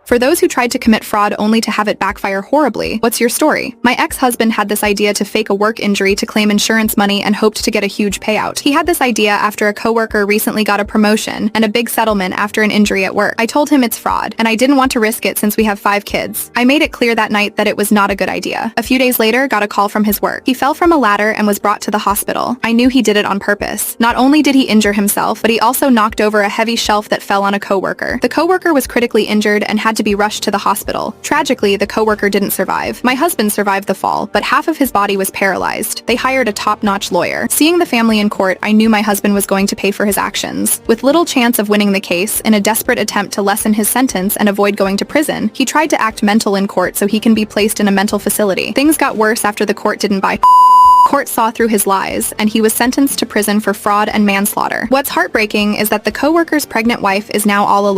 For those who tried to commit fraud only to have it backfire horribly, what's your story? My ex-husband had this idea to fake a work injury to claim insurance money and hoped to get a huge payout. He had this idea after a coworker recently got a promotion and a big settlement after an injury at work. I told him it's fraud, and I didn't want to risk it since we have 5 kids. I made it clear that night that it was not a good idea. A few days later, got a call from his work. He fell from a ladder and was brought to the hospital. I knew he did it on purpose. Not only did he injure himself, but he also knocked over a heavy shelf that fell on a coworker. The coworker was critically injured and had to be rushed to the hospital. Tragically, the coworker didn't survive. My husband survived the fall, but half of his body was paralyzed. They hired a top-notch lawyer. Seeing the family in court, I knew my husband was going to pay for his actions. With little chance of winning the case, in a desperate attempt to lessen his sentence and avoid going to prison, he tried to act mental in court so he can be placed in a mental facility. Things got worse after the court didn't buy. Court saw through his lies, and he was sentenced to prison for fraud and manslaughter. What's heartbreaking is that the coworker's pregnant wife is now all alone.